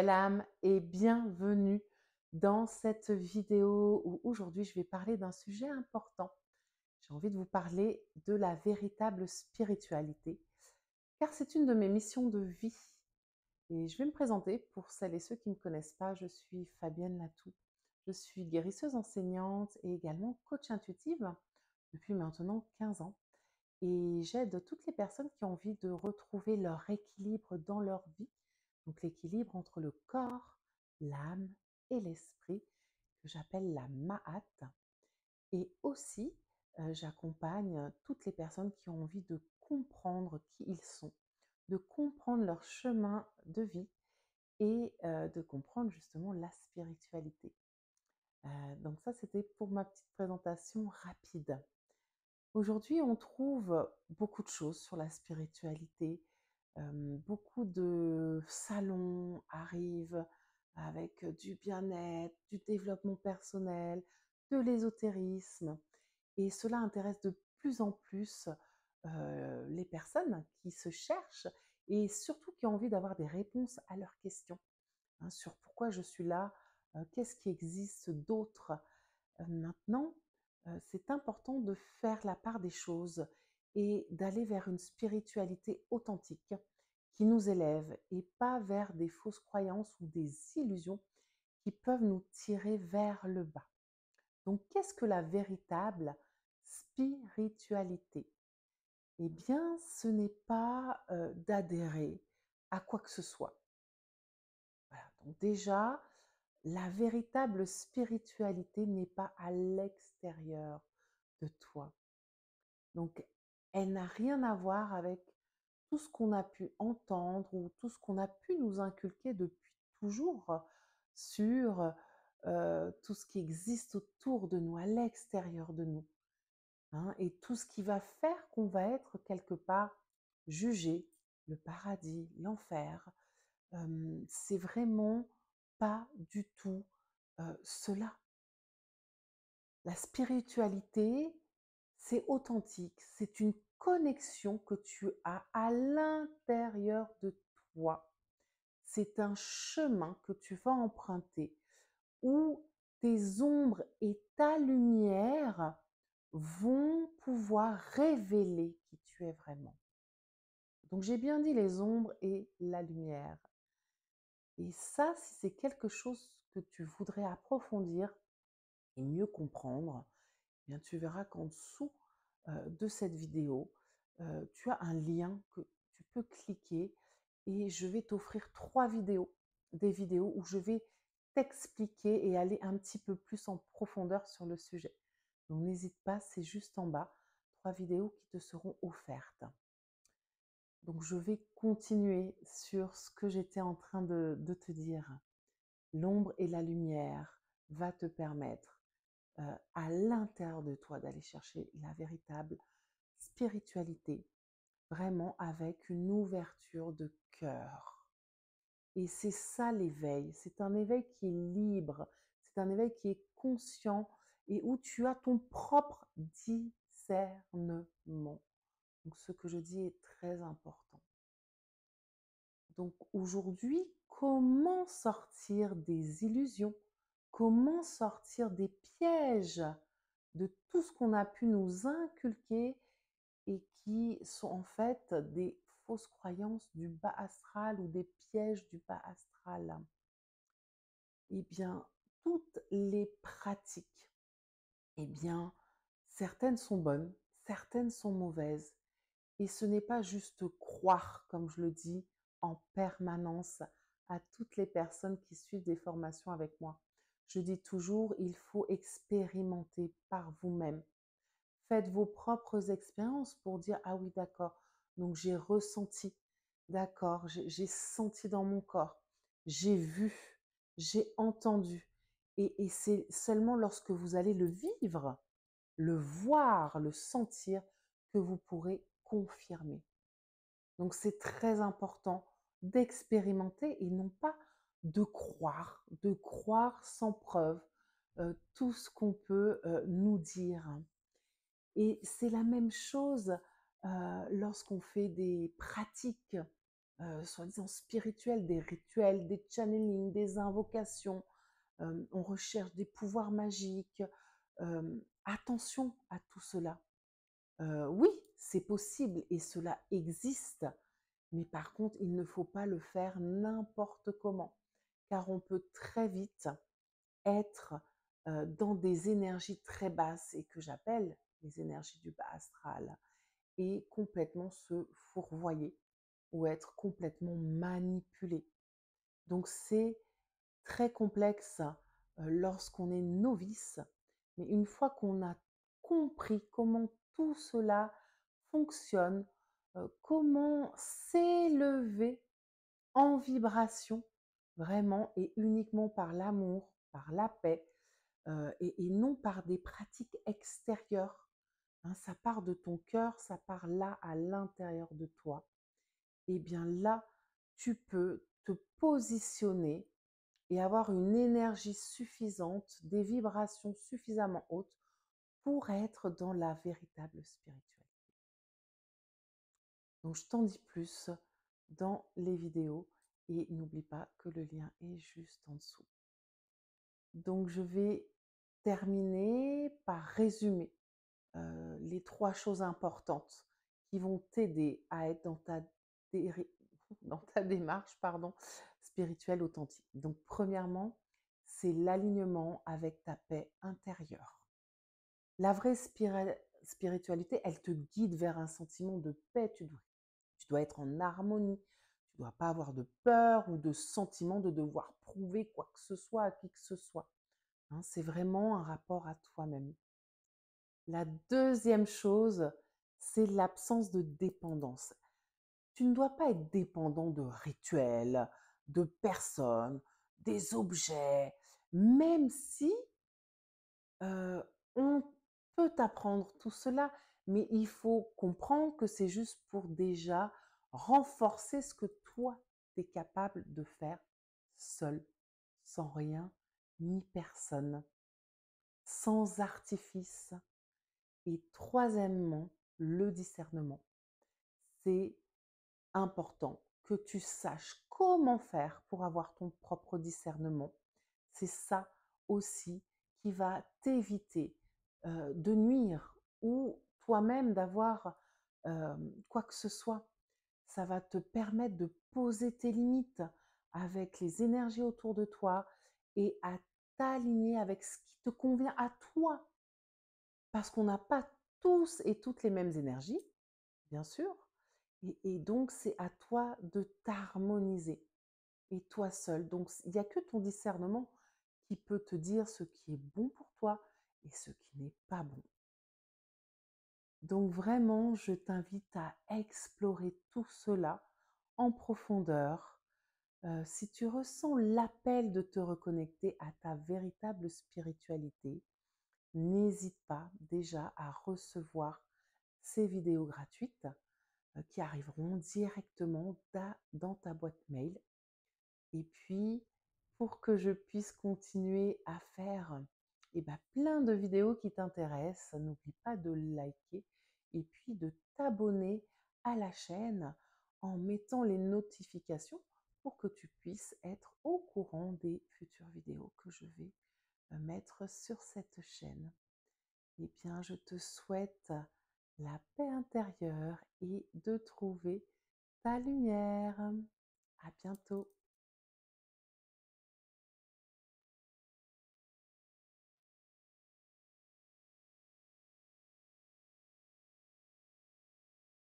belle âme et bienvenue dans cette vidéo où aujourd'hui je vais parler d'un sujet important. J'ai envie de vous parler de la véritable spiritualité, car c'est une de mes missions de vie. Et je vais me présenter pour celles et ceux qui ne me connaissent pas. Je suis Fabienne Latou. Je suis guérisseuse enseignante et également coach intuitive depuis maintenant 15 ans. Et j'aide toutes les personnes qui ont envie de retrouver leur équilibre dans leur vie, donc l'équilibre entre le corps, l'âme et l'esprit, que j'appelle la Ma'at. Et aussi, j'accompagne toutes les personnes qui ont envie de comprendre qui ils sont, de comprendre leur chemin de vie et de comprendre justement la spiritualité. Donc ça, c'était pour ma petite présentation rapide. Aujourd'hui, on trouve beaucoup de choses sur la spiritualité. Beaucoup de salons arrivent avec du bien-être, du développement personnel, de l'ésotérisme. Et cela intéresse de plus en plus les personnes qui se cherchent et surtout qui ont envie d'avoir des réponses à leurs questions, hein, sur pourquoi je suis là, qu'est-ce qui existe d'autre. Maintenant, c'est important de faire la part des choses et d'aller vers une spiritualité authentique qui nous élève et pas vers des fausses croyances ou des illusions qui peuvent nous tirer vers le bas. Donc, qu'est-ce que la véritable spiritualité? Eh bien, ce n'est pas d'adhérer à quoi que ce soit. Voilà. Donc déjà, la véritable spiritualité n'est pas à l'extérieur de toi. Donc, elle n'a rien à voir avec tout ce qu'on a pu entendre ou tout ce qu'on a pu nous inculquer depuis toujours sur tout ce qui existe autour de nous, à l'extérieur de nous, hein, et tout ce qui va faire qu'on va être quelque part jugé, le paradis, l'enfer. C'est vraiment pas du tout cela. La spiritualité, c'est authentique, c'est une connexion que tu as à l'intérieur de toi. C'est un chemin que tu vas emprunter où tes ombres et ta lumière vont pouvoir révéler qui tu es vraiment. Donc j'ai bien dit les ombres et la lumière. Et ça, si c'est quelque chose que tu voudrais approfondir et mieux comprendre, eh bien, tu verras qu'en dessous de cette vidéo, tu as un lien que tu peux cliquer et je vais t'offrir 3 vidéos, des vidéos où je vais t'expliquer et aller un petit peu plus en profondeur sur le sujet. Donc n'hésite pas, c'est juste en bas, 3 vidéos qui te seront offertes. Donc je vais continuer sur ce que j'étais en train de te dire. L'ombre et la lumière va te permettre à l'intérieur de toi d'aller chercher la véritable spiritualité, vraiment avec une ouverture de cœur. Et c'est ça l'éveil, c'est un éveil qui est libre, c'est un éveil qui est conscient et où tu as ton propre discernement. Donc ce que je dis est très important. Donc aujourd'hui, comment sortir des illusions? Comment sortir des pièges de tout ce qu'on a pu nous inculquer et qui sont en fait des fausses croyances du bas astral ou des pièges du bas astral? Eh bien, toutes les pratiques, eh bien, certaines sont bonnes, certaines sont mauvaises. Et ce n'est pas juste croire, comme je le dis en permanence à toutes les personnes qui suivent des formations avec moi. Je dis toujours, il faut expérimenter par vous-même. Faites vos propres expériences pour dire, ah oui, d'accord, donc j'ai ressenti, d'accord, j'ai senti dans mon corps, j'ai vu, j'ai entendu. Et c'est seulement lorsque vous allez le vivre, le voir, le sentir, que vous pourrez confirmer. Donc c'est très important d'expérimenter et non pas de croire sans preuve tout ce qu'on peut nous dire. Et c'est la même chose lorsqu'on fait des pratiques soi-disant spirituels, des rituels, des channelings, des invocations. On recherche des pouvoirs magiques. Attention à tout cela. Oui, c'est possible et cela existe, mais par contre, il ne faut pas le faire n'importe comment, car on peut très vite être dans des énergies très basses et que j'appelle les énergies du bas astral et complètement se fourvoyer ou être complètement manipulé. Donc c'est très complexe lorsqu'on est novice, mais une fois qu'on a compris comment tout cela fonctionne, comment s'élever en vibration, vraiment et uniquement par l'amour, par la paix, et non par des pratiques extérieures. Hein, ça part de ton cœur, ça part là, à l'intérieur de toi. Et bien là, tu peux te positionner et avoir une énergie suffisante, des vibrations suffisamment hautes pour être dans la véritable spiritualité. Donc, je t'en dis plus dans les vidéos et n'oublie pas que le lien est juste en dessous. Donc, je vais terminer par résumer les 3 choses importantes qui vont t'aider à être dans ta, dans ta démarche spirituelle authentique. Donc, premièrement, c'est l'alignement avec ta paix intérieure. La vraie spiritualité, elle te guide vers un sentiment de paix. Tu dois être en harmonie. Tu ne dois pas avoir de peur ou de sentiment de devoir prouver quoi que ce soit à qui que ce soit. Hein, c'est vraiment un rapport à toi-même. La deuxième chose, c'est l'absence de dépendance. Tu ne dois pas être dépendant de rituels, de personnes, des objets, même si on peut apprendre tout cela, mais il faut comprendre que c'est juste pour déjà renforcer ce que toi, tu es capable de faire seul, sans rien ni personne, sans artifice. Et troisièmement, le discernement. C'est important que tu saches comment faire pour avoir ton propre discernement. C'est ça aussi qui va t'éviter de nuire ou toi-même d'avoir quoi que ce soit. Ça va te permettre de poser tes limites avec les énergies autour de toi et à t'aligner avec ce qui te convient à toi. Parce qu'on n'a pas tous et toutes les mêmes énergies, bien sûr. Et donc, c'est à toi de t'harmoniser. Et toi seul. Donc, il n'y a que ton discernement qui peut te dire ce qui est bon pour toi et ce qui n'est pas bon. Donc, vraiment, je t'invite à explorer tout cela en profondeur. Si tu ressens l'appel de te reconnecter à ta véritable spiritualité, n'hésite pas déjà à recevoir ces vidéos gratuites qui arriveront directement dans ta boîte mail. Et puis, pour que je puisse continuer à faire plein de vidéos qui t'intéressent, n'oublie pas de liker et puis de t'abonner à la chaîne en mettant les notifications pour que tu puisses être au courant des futures vidéos que je vais mettre sur cette chaîne. Eh bien, je te souhaite la paix intérieure et de trouver ta lumière. À bientôt.